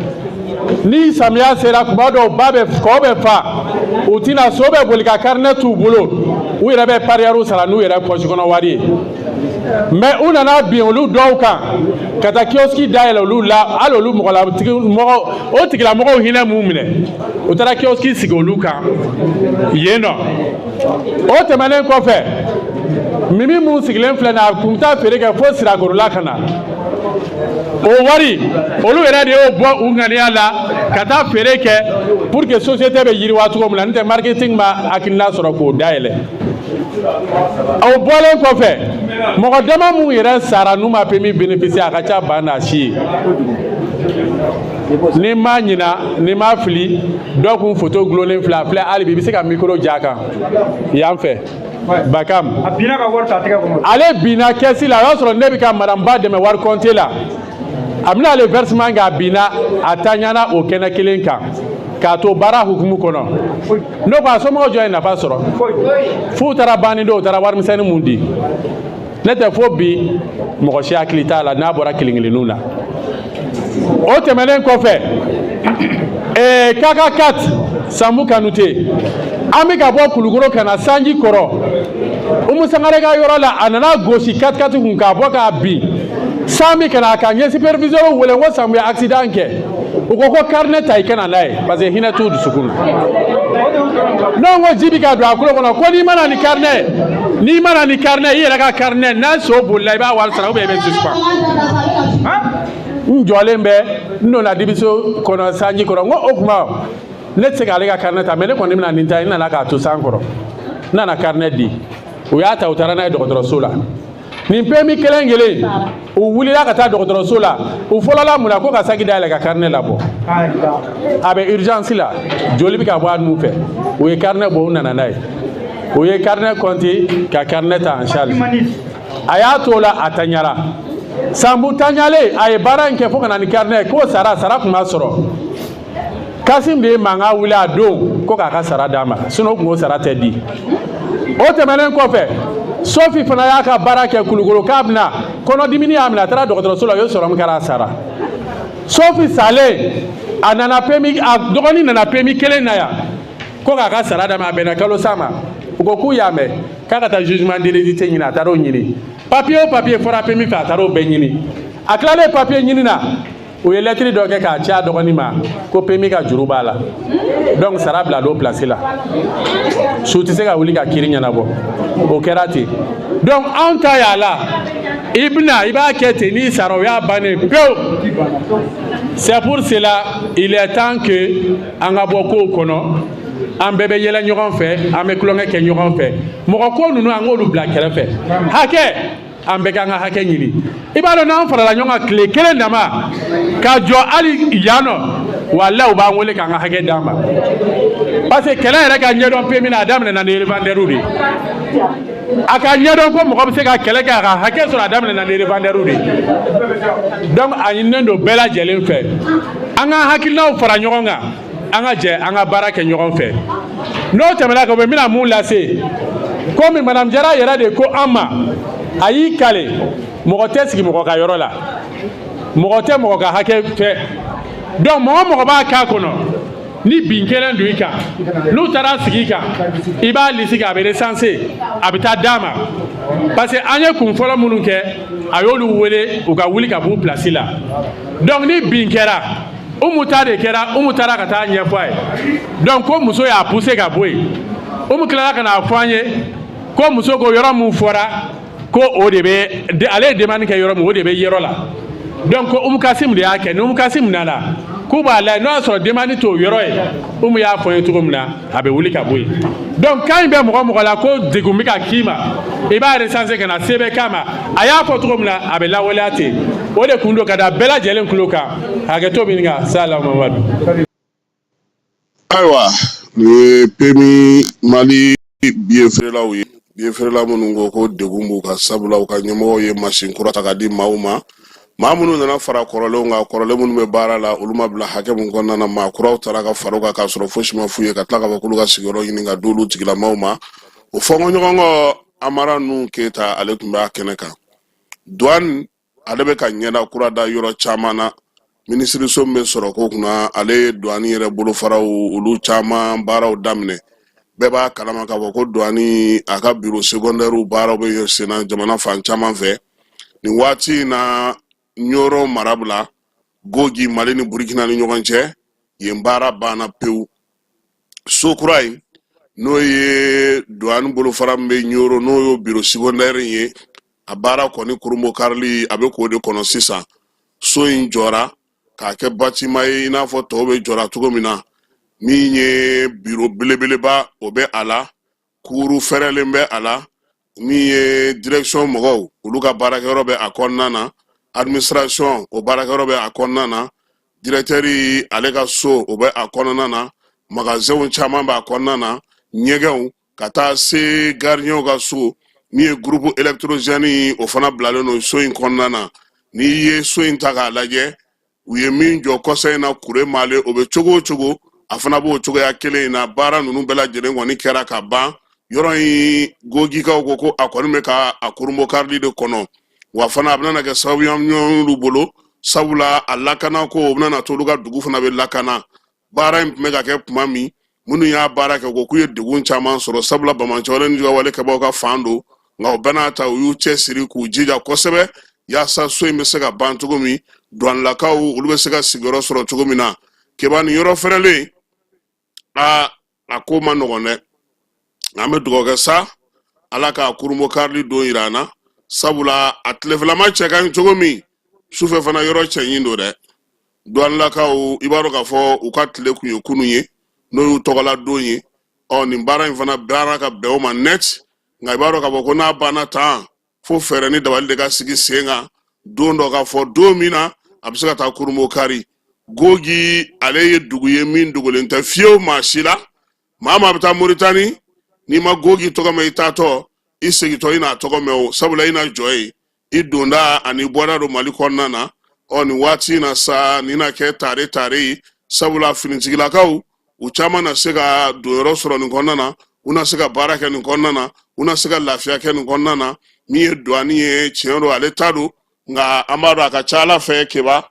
ni samiya sera tuma dɔw kɔ bɛ fa u tɛna so bɛ boli ka carnet t'u bolo u yɛrɛ bɛ pariɛriw sara n'u yɛrɛ poche kɔnɔ wari ye mais u nana bin olu dɔw kan ka taa kiosque dayɛlɛ olu la hali olu o tigilamɔgɔw hinɛ m'u minɛ u taara kiosque sigi olu kan yen nɔ o tɛmɛnen kɔfɛ mimi mun sigilen filɛ nin a tun bɛ taa feere kɛ fo Sirakorola ka na o wari olu yɛrɛ de y'o bɔ u ŋaniya la ka taa feere kɛ pour que société bɛ yiriwa cogo min na n'o tɛ marketing ma hakilina sɔrɔ k'o dayɛlɛ o bɔlen kɔfɛ mɔgɔ dama mun yɛrɛ sara n'u ma PMI bénéficier a ka ca ba n'a si ye ni ma ɲina ni ma fili dɔ kun photo gulonnen filɛ a filɛ hali bi i bɛ se ka micro ja kan yan fɛ Bakam ale binna kɛsi la a y'a sɔrɔ ne bɛ ka madame Ba dɛmɛ wari compter la a bɛna ale versement kɛ a binna a taɲana o kɛnɛ kelen kan k'a to baara hukumu kɔnɔ n'o ko a somɔgɔw jɔn ye nafa sɔrɔ f'u taara banni don u taara warimisɛnnin mun di ne tɛ fo bi mɔgɔ si hakili t'a la n'a bɔra kelen-kelenninw na o tɛmɛnen kɔfɛ kaka 4 Sambu Kanute an bɛ ka bɔ Kulukoro ka na Sanji kɔrɔ Umu Sangare ka yɔrɔ la a nana gosi 4x4 kun k'a bɔ k'a bin san min ka na a ka ɲɛ superviseur wele ko Sambu ye accident kɛ u ko carnet ta i kana n'a ye parce que hinɛ t'u dusukun na n'o ko ji bɛ ka don a kulo kɔnɔ ko n'i mana ni carnet i yɛrɛ ka carnet n'a so bolila i b'a wari sara ou bien i bɛ suspend jɔlen bɛ n donna dibiso kɔnɔ sanji kɔrɔ n ko o kuma ne tɛ se k'ale ka carnet ta mais ne kɔni bɛna nin ta n nana k'a to san kɔrɔ n nana carnet di u y'a ta u taara n'a ye dɔgɔtɔrɔso la nin PMI kelen kelen u wulila ka taa dɔgɔtɔrɔso la u fɔlɔla mun na ko ka saki dayɛlɛ ka carnet labɔ a bɛ urgence la joli bɛ ka bɔ a nun fɛ u ye carnet bɔ u nana n'a ye u ye carnet compter ka carnet ta en charge a y'a to la a taɲara sanbu taɲalen a ye baara in kɛ fo ka na ni carnet k'o sara tun b'a sɔrɔ Kasim de ye mankan wuli a don ko k'a ka sara d'a ma sinon o tun k'o sara tɛ di o tɛmɛnen kɔfɛ Sofi fana y'a ka baara kɛ Kulukoro k'a bɛna kɔnɔdimini y'a minɛ a taara dɔgɔtɔrɔso la o ye sɔrɔmu kɛra a sara Sofi salen a nana PMI a dɔgɔnin nana PMI kelen na yan ko k'a ka sara d'a ma a bɛnna kalo sa ma u ko k'u y'a mɛn k'a ka taa jugement d'hérédité ɲini a taara o ɲini papier o papier fɔra PMI fɛ a taara o bɛɛ ɲini a tilalen papier ɲini na u ye lettre dɔ kɛ k'a ci a dɔgɔnin ma ko PMI ka juru b'a la donc sara bila l'o place la su tɛ se ka wuli ka kiiri ɲɛnabɔ o kɛra ten donc anw ta y'a la i b'a kɛ ten n'i sara o y'a bannen pewu c'est pour cela il est temps que an ka bɔ kow kɔnɔ an bɛɛ bɛ yɛlɛ ɲɔgɔn fɛ an bɛ tulonkɛ kɛ ɲɔgɔn fɛ mɔgɔ ko ninnu an k'olu bila kɛrɛfɛ hakɛ an bɛɛ k'an ka hakɛ ɲini i b'a dɔn n'an farala ɲɔgɔn kan tile kelen dama ka jɔ hali yan nɔ walahi u b'an wele k'an ka hakɛ d'an ma parce que kɛlɛ yɛrɛ ka ɲɛdɔn PMI na a daminɛna ni revendeurs de ye a ka ɲɛdɔn ko mɔgɔ bɛ se ka kɛlɛ kɛ a ka hakɛ sɔrɔ a daminɛna ni revendeurs de ye donc a ɲininen don bɛɛ lajɛlen fɛ an ka hakilinaw fara ɲɔgɔn kan an ka jɛ an ka baara kɛ ɲɔgɔn fɛ n'o tɛmɛna ka bɔ n bɛna mun lase komi madame Jara yɛrɛ de ko an ma a y'i kale mɔgɔ tɛ sigi mɔgɔ ka yɔrɔ la mɔgɔ tɛ mɔgɔ ka hakɛ fɛ donc mɔgɔ b'a k'a kɔnɔ ni bin kelen don i kan n'u taara sigi i kan i b'a lisi a bɛ recenser a bɛ taa d'a ma parce que an ye kun fɔlɔ minnu kɛ a y'olu wele u ka wuli ka b'u place la donc ni bin kɛra Umu ta de kɛra Umu taara ka taa ɲɛfɔ a ye donc ko muso y'a pousser ka bɔ yen Umu tilala ka n'a fɔ an ye ko muso ko yɔrɔ mun fɔra ko o de bɛ ale ye demande kɛ yɔrɔ min o de bɛ yɔrɔ la donc ko Umu Kasim de y'a kɛ ni Umu Kasim nana k'u b'a lajɛ n'o y'a sɔrɔ demande t'o yɔrɔ ye Umu y'a fɔ n ye cogo min na a bɛ wuli ka bɔ yen donc kan in bɛ mɔgɔ mɔgɔ la ko degun bɛ ka k'i ma i b'a recenser ka na se bɛ k'a ma a y'a fɔ cogo min na a bɛ lawaleya ten o de kun don ka da bɛɛ lajɛlen tulo kan hakɛto min kan Sala Mamadu. Ayiwa nin ye PMI Mali biyɛnfeerelaw ye biyɛnfeerela minnu ko ko degun b'u kan sabula u ka ɲɛmɔgɔw ye machine kura ta ka di maaw ma maa minnu nana fara kɔrɔlenw kan kɔrɔlen minnu bɛ baara la olu ma bila hakɛ min kɔnɔna na maa kuraw taara ka fara u kan k'a sɔrɔ fosi ma f'u ye ka tila k'a fɔ k'olu ka sigiyɔrɔ ɲini ka di olu tigilamaaw ma o fɔɲɔgɔnkɔ Amara Nuhu Keyita ale tun b'a kɛnɛ kan douane ale bɛ ka ɲɛda kura da yɔrɔ caman na minisiriso min bɛ sɔrɔ ko kunna ale ye douane yɛrɛ bolofaraw olu caman baaraw daminɛ bɛɛ b'a kalama k'a fɔ ko douane a ka bureau secondaire baaraw bɛ sen na jamana fan caman fɛ nin waati in na Ɲoro marabula Gogi Mali ni Burkina ni ɲɔgɔn cɛ yen baara banna pewu so kura in n'o ye douane bolofara min bɛ Ɲoro n'o ye bureau secondaire ye a baara kɔni kurumbo karili a bɛ k'o de kɔnɔ sisan so in jɔra k'a kɛ bâtiment ye i n'a fɔ tɔw bɛ jɔra cogo min na min ye bureau belebeleba o bɛ a la kuru fɛrɛlen bɛ a la min ye direction mɔgɔw olu ka baarakɛyɔrɔ bɛ a kɔnɔna na administration o baarakɛyɔrɔ bɛ a kɔnɔna na directeur ale ka so o bɛ a kɔnɔna na magasinw caman bɛ a kɔnɔna na ɲɛgɛnw ka taa se gardien ka so min ye groupe électrogène o fana bilalen no so in kɔnɔna na ni ye so in ta k'a lajɛ u ye min jɔ kɔsa in na kure male o bɛ cogo o cogo a fana b'o cogoya kelen in na baara ninnu bɛɛ lajɛlen kɔni kɛra ka ban yɔrɔ in Gogikaw ko a kɔni bɛ ka a kurumbo karili de kɔnɔ wa fana a bɛna kɛ sababu y'olu bolo sabula a lakana ko o bɛna t'olu ka dugu fana bɛ lakana baara in tun bɛ ka kɛ tuma min minnu y'a baara kɛ ko k'u ye degun caman sɔrɔ sabula Bamancɔle ni Jigawale kɛbagaw ka fan don nka o bɛɛ n'a ta u y'u cɛsiri k'u jija kosɛbɛ yaasa so in bɛ se ka ban cogo min douanelakaw olu bɛ se ka sigiyɔrɔ sɔrɔ cogo min na keba nin yɔrɔ fɛrɛlen a ko ma nɔgɔn dɛ an bɛ dugawu kɛ sa Ala ka kurumbo karili don yira an na sabula a tilefɛlama cɛ ka ɲi cogo min sufɛ fana yɔrɔ cɛɲi do dɛ dɔnnilakaw i b'a dɔn k'a fɔ u ka tile kun ye kunun ye n'o y'u tɔgɔla don ye nin baara in fana baara ka bɛn o ma net nka i b'a dɔn k'a fɔ ko n'a banna tan fo fɛɛrɛ ni dabali de ka sigi sen kan don dɔ k'a fɔ don min na a bɛ se ka taa kurumo kari Gogi ale ye dugu ye min dogolen tɛ fiyewu maa si la maa maa bɛ taa Moritani n'i ma Gogi tɔgɔ mɛn i taatɔ i segitɔ i n'a tɔgɔ mɛn o sabula i na jɔ ye i donda ani bɔda don Mali kɔnɔna na nin waati in na sa nin na kɛ tare ye sabula finitigilakaw u caman na se ka donyɔrɔ sɔrɔ nin kɔnɔna na u na se ka baara kɛ nin kɔnɔna na u na se ka lafiya kɛ nin kɔnɔna na min ye douane ye tiɲɛ don ale ta don nka an b'a dɔn a ka ca Ala fɛ keba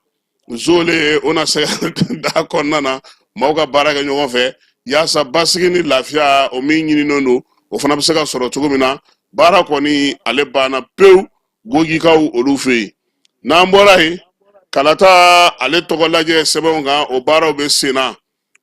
zole o na se ka da kɔnɔna na maaw ka baara kɛ ɲɔgɔn fɛ yaasa basigi ni lafiya o min ɲininen don o fana bɛ se ka sɔrɔ cogo min na baara kɔni ale banna pewu Gogikaw olu fɛ yen n'an bɔra yen kalata ale tɔgɔ lajɛ sɛbɛnw kan o baaraw bɛ sen na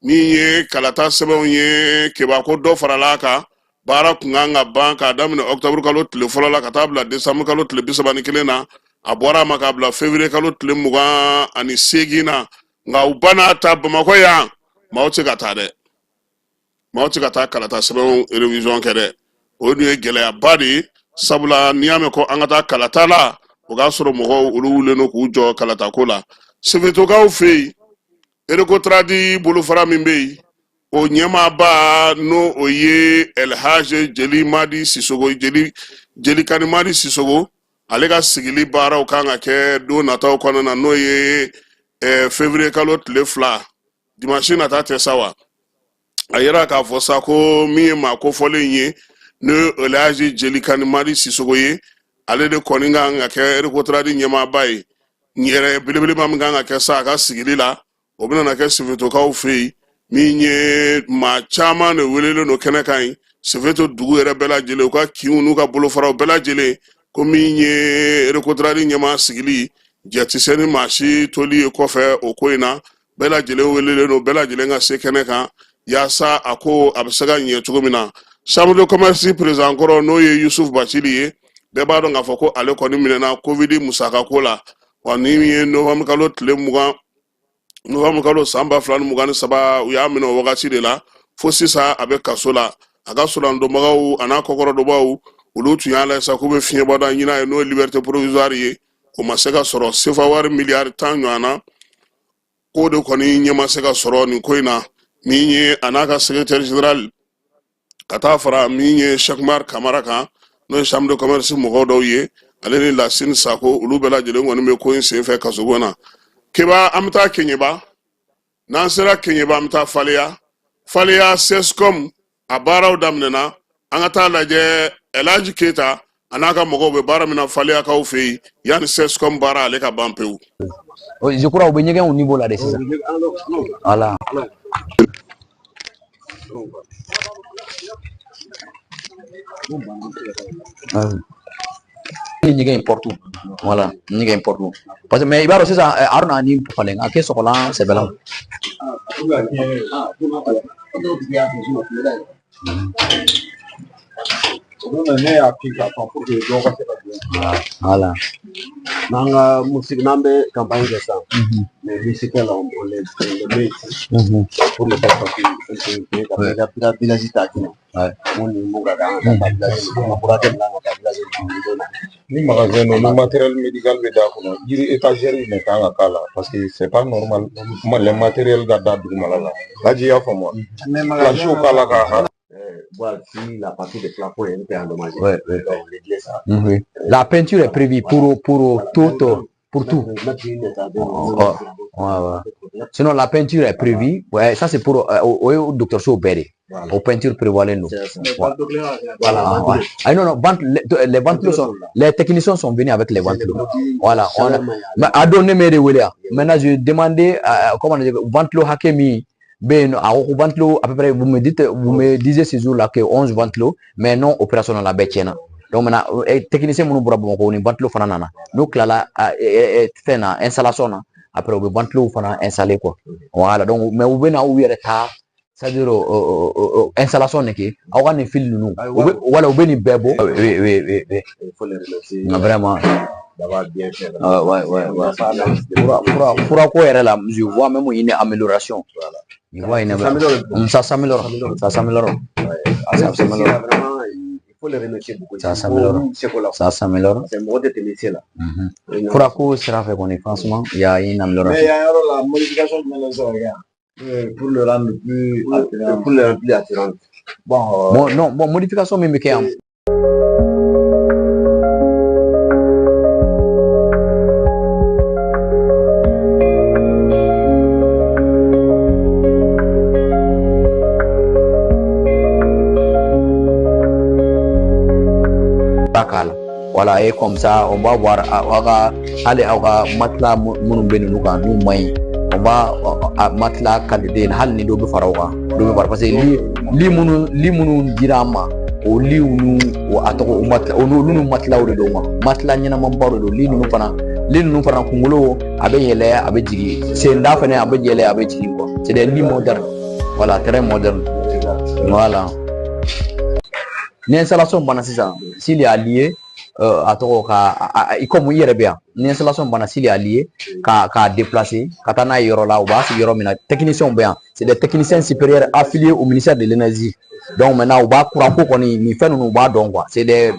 min ye kalata sɛbɛnw ye keba ko dɔ farala kan baara kun kan ka ban k'a daminɛ octobre kalo tile fɔlɔ la ka taa bila décembre kalo tile 31 na a bɔra ma k'a bila février kalo tile 28 na nka u banna ta Bamakɔ yan maaw tɛ ka taa dɛ maaw tɛ ka taa kalata sɛbɛnw révision kɛ dɛ o dun ye gɛlɛyaba de ye sabula n'i y'a mɛn ko an ka taa kalata la o k'a sɔrɔ mɔgɔw olu wulen don k'u jɔ kalatako la sefetokaw fɛ yen Erekotradi bolofara min bɛ yen o ɲɛmaaba n'o o ye Elhaje Jeli Madi Sisogo Jeli Kani Madi Sisogo ale ka sigili baaraw kan ka kɛ don nataw kɔnɔna na n'o ye février kalo tile 2 dimanche nata tɛ sa wa a yɛrɛ k'a fɔ sa ko min ye maa kofɔlen ye n'o Elhaje Jeli Kani Madi Sisogo ye ale de kɔni kan ka kɛ Erekotradi ɲɛmaaba ye ɲɛrɛ belebeleba min kan ka kɛ sa a ka sigili la o bɛna na kɛ sefetokaw fɛ yen min ye maa caman de welelen don kɛnɛ kan yen sefeto dugu yɛrɛ bɛɛ lajɛlen u ka kinw n'u ka bolofaraw bɛɛ lajɛlen ko min ye Erekotradi ɲɛmaa sigili jɛtisɛ ni maa si toli ye kɔfɛ o ko in na bɛɛ lajɛlen welelen don bɛɛ lajɛlen ka se kɛnɛ kan yaasa a ko a bɛ se ka ɲɛ cogo min na chambre de commerce président kɔrɔ n'o ye Yusuf Bachili ye bɛɛ b'a dɔn k'a fɔ ko ale kɔni minɛna covid musaka ko la wa ni ye novembre kalo tile 20 novembre kalo san 2023 u y'a minɛ o wagati de la fo sisan a bɛ kaso la a ka solandonbagaw a n'a kɔkɔrɔdonbaw olu tun y'a layɛ sa k'u bɛ fiɲɛbɔda ɲini a ye n'o ye liberté provisoire ye o ma se ka sɔrɔ sefa wari miliyari 10 ɲɔgɔnna k'o de kɔni ɲɛ ma se ka sɔrɔ nin ko in na min ye a n'a ka secrétaire général ka taa fara min ye Chekmar Kamara kan n'o ye chambre de commerce mɔgɔw dɔw ye ale ni Lasine Sako olu bɛɛ lajɛlen kɔni bɛ ko in senfɛ kasobon na keba an bɛ taa Keɲeba n'an sera Keɲeba an bɛ taa Faleya Sescom a baaraw daminɛna an ka taa lajɛ Elhaji Keita a n'a ka mɔgɔw bɛ baara min na Faleyakaw fɛ yen yanni Sescom baara ale ka ban pewu. Je crois au ɲɛgɛn au niveau là de sisan voilà. Ɲɛgɛn importe voilà ɲɛgɛn importe parce que mais i b'a dɔn sisan Haruna ni Falen a kɛ sɔgɔlan sɛbɛlan voilà n'an ka musique n'an bɛ campagne kɛ sisan mais musique la on les met pour le faire parce que ka village ta kina mun ni mun ka kan ka village ko pour que n'an ka village ni magasin no matériel médical bɛ da kɔnɔ yiri étagère in de kan ka k'a la parce que c'est pas normal le matériel ka da dugumala la Laji y'a faamu wa plancher k'a la ka voilà, si la partie des plafonds est un peu endommagée. Ouais. Ça. La peinture est prévue pour tout. Sinon, la peinture est prévue. Ouais, ça c'est pour au docteur Souberi. Voilà. Aux peintures prévoilées nous. Voilà. Ouais. Ah, non, les ventilo sont. Les techniciens sont venus avec les ventilo. Voilà. À donner mes révélations. Maintenant, je demandais comment on dit ventilo Hakemi. Ben, à peu près, vous me disiez ces jours-là que 11 ventilo, mais non opérationnel la bêtienne. Donc maintenant, technicien mon bras bon, on ventilo fanana. Donc là, fait une installation. Après, on ventilo fana installé quoi. Voilà. Donc, mais vous venez à ouvrir ça, c'est-à-dire installation n'est que, on a un fil nous. Voilà, vous venez bebo. Oui. Il faut les remercier. Vraiment. va bien faire. Fura ko yɛrɛ la, je vois même une amélioration. Voilà. Je vois une amélioration. Ça s'améliore. Ça s'améliore. Ça s'améliore. Il faut les remercier beaucoup. Ça s'améliore. Ça s'améliore. C'est bon de te laisser là. Fura ko sera fait qu'on est franchement, il y a une amélioration. Mais il y a la modification de la pour le rendre plus attirant. Pour le rendre plus attirant. Bon, modification même qui est voilà, et comme ça on va voir aller à matla munum benuka nous mai on va matla qualité hal ni do be farawa parce que li munu dirama o li unu o atoko o matla o nunu matla o do ma matla nyina mambaro do li nunu fana kungolo abe yele abe jigi c'est nda fane abe yele abe jigi quoi c'est des lits modernes, voilà, très moderne, voilà. L'installation bana sisan s'il est allié comme hier bien l'installation bana s'il est allié ka déplacer ka tana yoro là ou bas yoro mina technicien bien c'est des techniciens supérieurs affiliés au ministère de l'énergie, donc maintenant on va courant ko ni fait nous ba donc quoi c'est des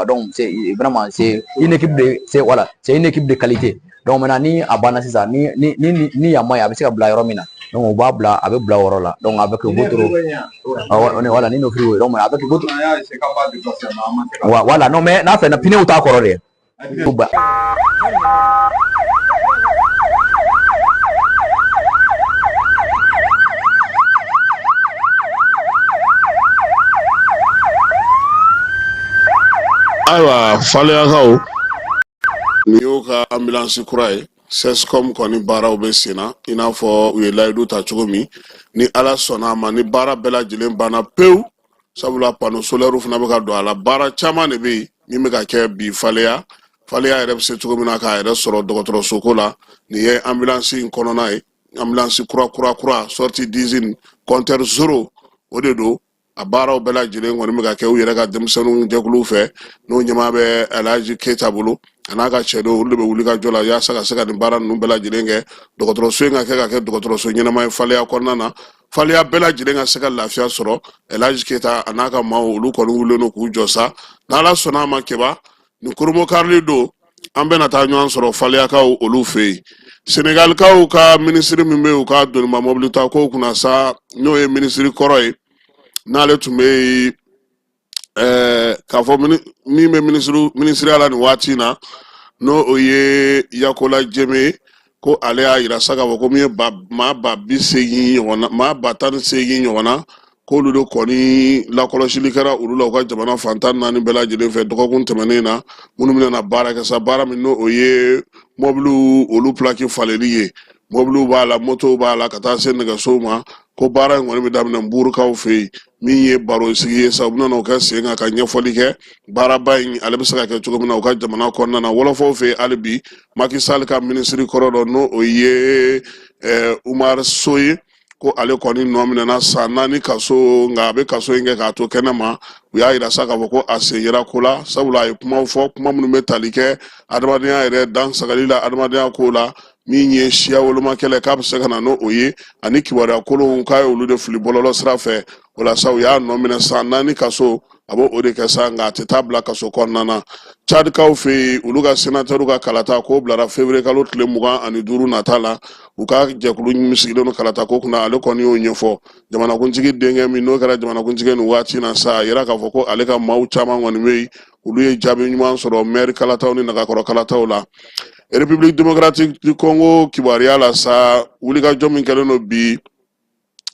donc c'est vraiment c'est une équipe de c'est une équipe de qualité, donc maintenant ni abana sisan ni yamay abi sika bla yoro mina, donc on va bla avec bla yoro là, donc avec votre voilà ni no free, donc avec votre voilà, non mais na fait na pine uta korore ayiwa faleyakaw ni y'o ka ambulance kura ye sescom kɔni baaraw bɛ sen na i n'a fɔ u ye layidu ta cogo min ni ala sɔnna a ma ni baara bɛɛ lajɛlen banna pewu sabula panneau solaire fana bɛ ka don a la baara caman de bɛ yen min bɛ ka kɛ bi faleya yɛrɛ bɛ se cogo min na k'a yɛrɛ sɔrɔ dɔgɔtɔrɔsoko la nin ye ambulance in kɔnɔna ye ambulance kura sortie d'usine compteur 0 o de don a baaraw bɛɛ lajɛlen kɔni bɛ ka kɛ u yɛrɛ ka denmisɛnninw jɛkuluw fɛ n'o ɲɛmaa bɛ Alhaji Keyita bolo a n'a ka cɛ dɔw olu de bɛ wuli ka jɔ la yaasa ka se ka nin baara ninnu bɛɛ lajɛlen kɛ dɔgɔtɔrɔso in ka kɛ dɔgɔtɔrɔso ɲɛnama ye faleya kɔnɔna na faleya bɛɛ lajɛlen ka se ka lafiya sɔrɔ Alhaji Keyita a n'a ka maaw olu kɔni wulilen don k'u jɔ sa n'ala sɔnna a ma kɛba nin koromo karili don an bɛna taa ɲɔgɔn sɔrɔ faleyakaw olu fɛ yen Senegalikaw ka minisiri min bɛ yen u ka doniba mobili ta kow kunna sa n'o ye minisiri kɔrɔ ye n'ale tun bɛ k'a fɔ min bɛ minisiriya la nin waati in na n'o o ye Yakola Jeme ko ale y'a yira sa k'a fɔ ko min ye maa ba 80 ɲɔgɔn na maa ba 18 ɲɔgɔn na k'olu de kɔni lakɔlɔsili kɛra olu la u ka jamana fantan 4 bɛɛ lajɛlen fɛ dɔgɔkun tɛmɛnen na minnu bɛna baara kɛ sa baara min n'o o ye mɔbiliw olu plaki faleli ye mɔbiliw b'a la motow b'a la ka taa se nɛgɛsow ma ko baara in kɔni bɛ daminɛ Nburukaw fɛ yen min ye baro sigi ye sa u bɛna o kɛ sen kan ka ɲɛfɔli kɛ baaraba in ale bɛ se ka kɛ cogo min na u ka jamana kɔnɔna na wɔlɔfɔw fɛ yen hali bi Macky Sall ka minisiri kɔrɔ dɔ n'o o ye Umar So ye ko ale kɔni nɔ minɛna san 4 kaso nka a bɛ kaso in kɛ k'a to kɛnɛ ma u y'a yira sa k'a fɔ ko a sen yera ko la sabula a ye kumaw fɔ kuma minnu bɛ tali kɛ adamadenya yɛrɛ dansagali la adamadenya ko la min ye siya wolomakɛlɛ k'a bɛ se ka na n'o ye ani kibaruya kolonw k'a ye olu de fili bɔlɔlɔ sira fɛ o la sa u y'a nɔ minɛ san 4 kaso a b'o de kɛ sa nka a tɛ taa bila kaso kɔnɔna na Tchadikaw fɛ yen olu ka sénateur ka kalata k'o bilara février kalo tile 25 nata la u ka jɛkulu min sigilen don kalata ko kunna ale kɔni y'o ɲɛfɔ jamanakuntigi denkɛ min n'o kɛra jamanakuntigi nin waati na sa a yira k'a fɔ ko ale ka maaw caman kɔni bɛ yen olu ye jaabi ɲuman sɔrɔ maire kalataw ni nagakɔrɔ kalataw la République démocratique du Congo kibaruya la sa wulikajɔ min kɛlen don bi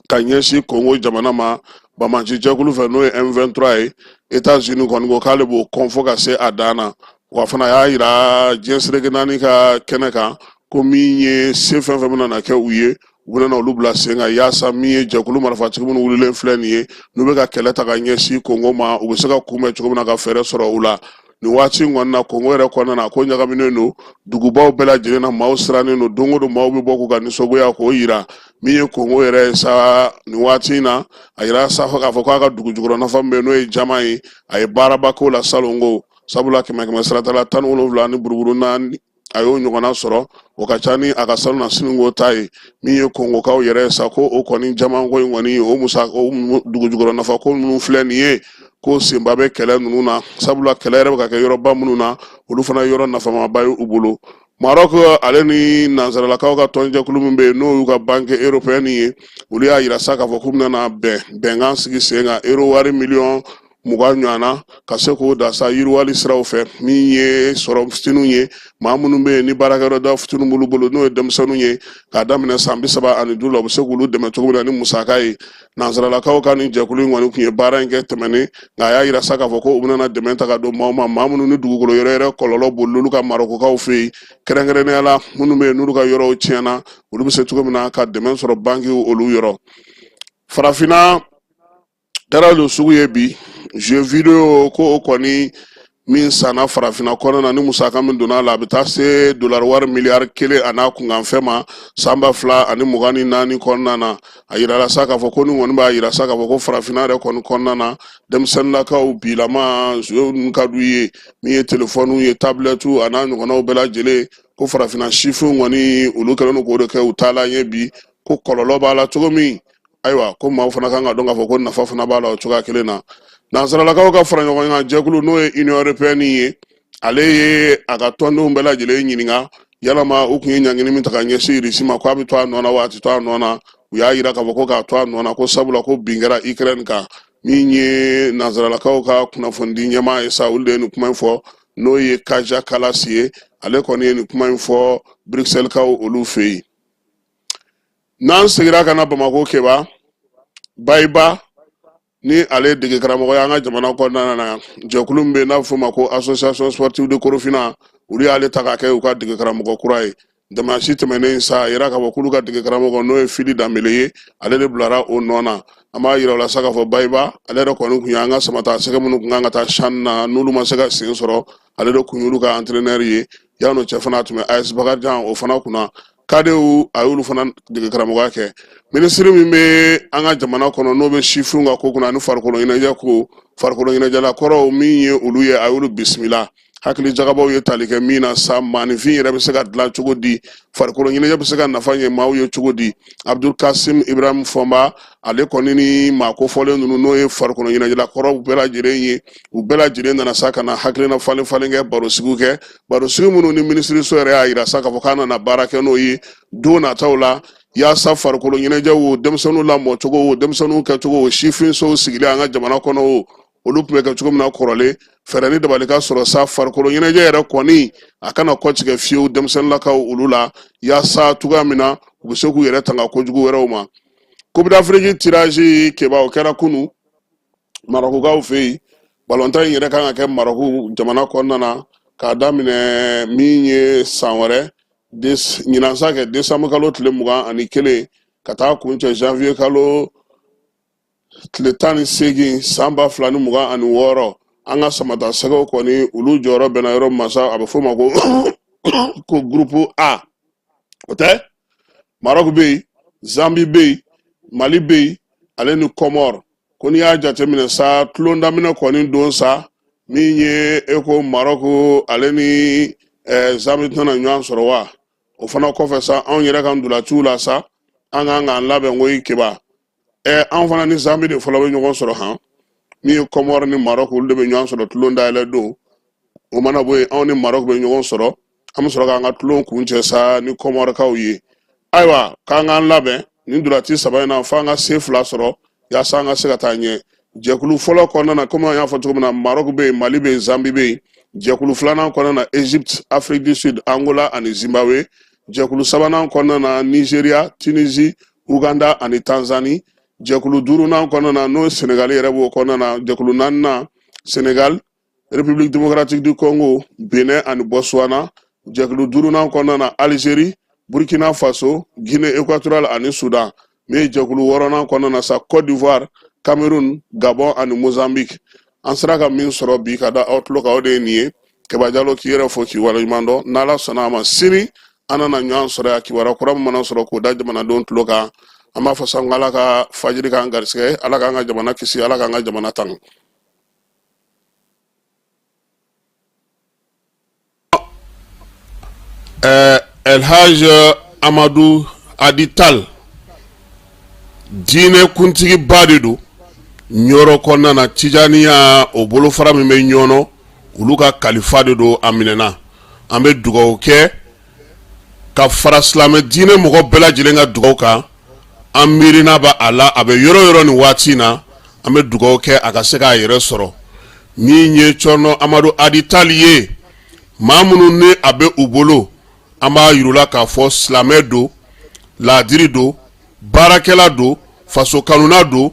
ka ɲɛsin Congo jamana ma Bamaji jɛkulu fɛ n'o ye M23 ye États-Unis kɔni ko k'ale b'o kɔn fo ka se a dan na wa fana y'a yira diɲɛ seleke naani ka kɛnɛ kan ko min ye se fɛn fɛn bɛna na kɛ u ye u bɛna olu bila sen kan yaasa min ye jɛkulu marifatigi minnu wulilen filɛ nin ye n'u bɛ ka kɛlɛ ta ka ɲɛsin Congo ma u bɛ se ka kunbɛn cogo min na ka fɛɛrɛ sɔrɔ u la nin waati in kɔni na Congo yɛrɛ kɔnɔna na ko ɲagaminen don dugubaw bɛɛ lajɛlen na maaw sirannen don don o don maaw bɛ bɔ k'u ka nisɔngoya k'o yira min ye Congo yɛrɛ ye sa nin waati in na a yira sa k'a fɔ k'a ka dugu jukɔrɔ nafa min bɛ yen n'o ye jama ye a ye baaraba k'o la salongo sabula kɛmɛ saratala 17 ni buruburu 4 a y'o ɲɔgɔnna sɔrɔ o ka ca ni a ka sanu na siniko ta ye min ye kongokaw yɛrɛ sa ko o kɔni jamanko in kɔni o dugujukɔrɔ nafa ko minnu filɛ nin ye ko senba bɛ kɛlɛ ninnu na sabula kɛlɛ yɛrɛ bɛ ka kɛ yɔrɔba minnu na olu fana yɔrɔ nafamaba ye u bolo Maroc ale ni nanzaralakaw ka tɔnjɛkulu min bɛ yen n'o y'u ka banque européenne ye olu y'a yira sa k'a fɔ k'u bɛna bɛnkan sigi sen kan euro wari miliyɔn 20 ɲɔgɔnna ka se k'o da sa yiriwali siraw fɛ min ye sɔrɔ fitininw ye maa minnu bɛ yen ni baarakɛyɔrɔ da fitininw b'olu bolo n'o ye denmisɛnninw ye k'a daminɛ san 35 la u bɛ se k'olu dɛmɛ cogo min na ni musaka ye nanzaralakaw ka nin jɛkulu in kɔni tun ye baara in kɛ tɛmɛnen nka a y'a yira sa k'a fɔ ko u bɛna dɛmɛ ta ka don maa minnu ni dugukolo yɔrɔ yɛrɛ kɔlɔlɔ boli olu ka Marokokaw fɛ yen kɛrɛnkɛrɛnnenya la minnu bɛ yen n'olu ka yɔrɔw tiɲɛna olu bɛ se cogo min na ka dɛmɛ sɔrɔ bankiw olu yɔrɔ farafinna kɛra olu sugu ye bi jeu video ko o kɔni min sanna farafinna kɔnɔ na ni musaka min donna la a bɛ taa se dollar wari miliyari 1 a n'a kunkanfɛn ma san 2024 kɔnɔna na a yirala sa k'a fɔ ko ni kɔni b'a yira sa k'a fɔ ko farafinna yɛrɛ kɔni kɔnɔna na denmisɛnninlakaw bilama jeu ninnu ka d'u ye min ye telefɔniw ye tablɛtiw a n'a ɲɔgɔnnaw bɛɛ lajɛlen ko farafinna sifinw kɔni olu kɛlen don k'o de kɛ u taala ɲɛ bi ko kɔlɔlɔ b'a la cogo min ayiwa ko maaw fana kan ka dɔn k'a fɔ ko nafa fana b'a la o cogoya kelen na nanzaralakaw ka fara ɲɔgɔn kan jɛkulu n'o ye Union européenne ye ale ye a ka tɔndenw bɛɛ lajɛlen ɲininka yalama u kun ye ɲangini min ta ka ɲɛsin Irisi ma ko a bɛ to a nɔ na wa a tɛ to a nɔ na u y'a yira k'a fɔ ko k'a to a nɔ na ko sabula ko bin kɛra Ukraine kan min ye nanzaralakaw ka kunnafoni ɲɛmaa ye sa olu de ye nin kuma in fɔ n'o ye Kaja Kallas ye ale kɔni ye nin kuma in fɔ Bruxelles kaw olu fɛ yen n'an segira ka na Bamako kɛba Bayiba ni ale dege karamɔgɔ y'an ka jamana kɔnɔna na jɛkulu min bɛ n'a fɔ o ma ko association sportive de Korofina olu y'ale ta k'a kɛ u ka dege karamɔgɔ kura ye dimanche tɛmɛnen sa a yira k'a fɔ k'olu ka dege karamɔgɔ n'o ye Fili Danbele ye ale de bilara o nɔ na an b'a yira o la sa k'a fɔ Bayiba ale yɛrɛ kɔni kun ye an ka samata sɛgɛ minnu kun kan ka taa CHAN na n'olu ma se ka sen sɔrɔ ale de kun y'olu ka entraîneur ye yan'o cɛ fana tun bɛ AS Bakarijan o fana kunna kadew a y'olu fana dege karamɔgɔya kɛ minisiri min bɛ an ka jamana kɔnɔ n'o bɛ sifinw ka ko kunna ani farikolo ɲɛnajɛ ko farikolo ɲɛnajɛla kɔrɔw min ye olu ye a y'olu bisimila hakili jagabaw ye tali kɛ min na sa maanifin yɛrɛ bɛ se ka dilan cogo di farikolo ɲɛnajɛ bɛ se ka nafa ɲɛ maaw ye cogo di Abdul Kasim Ibrahim Fɔnba ale kɔni ni maa kofɔlen ninnu n'o ye farikolo ɲɛnajɛla kɔrɔw bɛɛ lajɛlen ye u bɛɛ lajɛlen nana sa ka na hakilina falen kɛ barosigiw kɛ barosigi minnu ni minisiriso yɛrɛ y'a yira sa k'a fɔ k'a nana baara kɛ n'o ye don nataw la yaasa farikolo ɲɛnajɛ o denmisɛnninw lamɔ cogo o denmisɛnninw kɛcogo o sifinsow sigilen an ka jamana kɔnɔ o olu tun bɛ kɛ cogo min na kɔrɔlen fɛɛrɛ ni dabali ka sɔrɔ sa farikolo ɲɛnajɛ yɛrɛ kɔni a kana kɔtigɛ fiyewu denmisɛnninlakaw olu la yaasa cogoya min na u bɛ se k'u yɛrɛ tanga kojugu wɛrɛw ma Coupe d'Afrique tirage kɛba o kɛra kunu Marokokaw fɛ yen balontan in yɛrɛ kan ka kɛ Maroko jamana kɔnɔna na k'a daminɛ min ye san wɛrɛ ɲinansa kɛ décembre kalo tile 21 ka taa kuncɛ janvier kalo tile 18 san 2026 an ka samata sɛgɛw kɔni olu jɔyɔrɔ bɛna yɔrɔ masa a bɛ fɔ ma ko groupe A o tɛ Maroc bɛ yen Zambie bɛ yen Mali bɛ yen ale ni Comore ko n'i y'a jateminɛ sa tulon daminɛ kɔni don sa min ye eko Maroc ale ni Zambie tɛna ɲɔgɔn sɔrɔ wa o fana kɔfɛ sa anw yɛrɛ kan dulatiw la sa an kan k'an labɛn ko kɛba anw fana ni Zambie de fɔlɔ bɛ ɲɔgɔn sɔrɔ han min ye Comore ni Maroc olu de bɛ ɲɔgɔn sɔrɔ tulon dayɛlɛ don o mana bɔ yen anw ni Maroc bɛ ɲɔgɔn sɔrɔ an bɛ sɔrɔ k'an ka tulon kuncɛ sa ni Comorekaw ye ayiwa k'an k'an labɛn nin dulati saba in na f'an ka se 2 sɔrɔ yaasa an ka se ka taa ɲɛ jɛkulu fɔlɔ kɔnɔna na komi an y'a fɔ cogo min na Maroc bɛ yen Mali bɛ yen Zambie bɛ yen jɛkulu filanan kɔnɔna na Egypte Afrique du Sud Angola ani Zimbabwe jɛkulu sabanan kɔnɔna na Nigeria Tunisie Uganda ani Tanzanie jɛkulu duurunan kɔnɔna na n'o Senegal yɛrɛ b'o kɔnɔna na jɛkulu naaninan Senegal République démocratique du Congo Benin ani Botswana jɛkulu duurunan kɔnɔna na Algérie Burkina Faso Guinée équatoriale ani Soudan mais jɛkulu wɔɔrɔnan kɔnɔna na sa Côte d'Ivoire Cameroun Gabon ani Mozambique an sera ka min sɔrɔ bi ka da outlook aw de ye nin ye Kɛba Jalo k'i yɛrɛ fɔ k'i waleɲuman dɔn n'Ala sɔnna a ma sini an nana ɲɔgɔn sɔrɔ yan kibaruya kura min mana sɔrɔ k'o da jamanadenw tulo kan an b'a fɔ sa Ala ka fajiri k'an garisɛgɛ Ala k'an ka jamana kisi Ala k'an ka jamana tanga Elhaj Amadou Adital diinɛ kuntigi ba de don ɲɔrɔ kɔnɔna na Tijaniya o bolofara min bɛ ɲɔnɔ olu ka kalifa de don a minɛna. An bɛ dugawu kɛ ka fara silamɛ diinɛ mɔgɔ bɛɛ lajɛlen ka dugawu kan. An miirina b'a a la a bɛ yɔrɔ yɔrɔ nin waati in na an bɛ dugawu kɛ a ka se k'a yɛrɛ sɔrɔ. Min ye Cɔrɔnɔ Amadu Adital ye maa minnu ni a bɛ u bolo an b'a yirula k'a fɔ silamɛ don laadiri don baarakɛla don faso kanuna don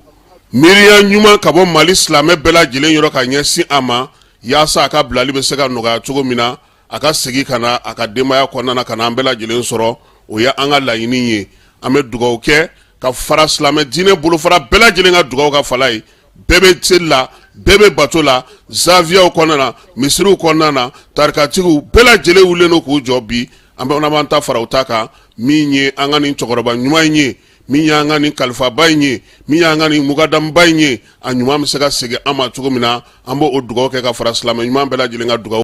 miiriya ɲuman ka bɔ Mali silamɛ bɛɛ lajɛlen yɔrɔ ka ɲɛsin a ma yaasa a ka bilali bɛ se ka nɔgɔya cogo min na a ka segin ka na a ka denbaya kɔnɔna na ka na an bɛɛ lajɛlen sɔrɔ o ye an ka laɲini ye. An bɛ dugawu kɛ ka fara silamɛ diinɛ bolofara bɛɛ lajɛlen ka dugawu ka fala ye. Bɛɛ bɛ seli la bɛɛ bɛ bato la zaviyaw kɔnɔna na misiriw kɔnɔna na tarikatigiw bɛɛ lajɛlen wulilen don k'u jɔ bi an b'an ta fara u ta kan min ye an ka nin cɛkɔrɔba ɲuman in ye min y'an ka nin kalifaba in ye min y'an ka nin mukadamba in ye a ɲuman bɛ se ka segin an ma cogo min na an b'o dugawu kɛ ka fara silamɛ ɲuman bɛɛ lajɛlen ka dugawu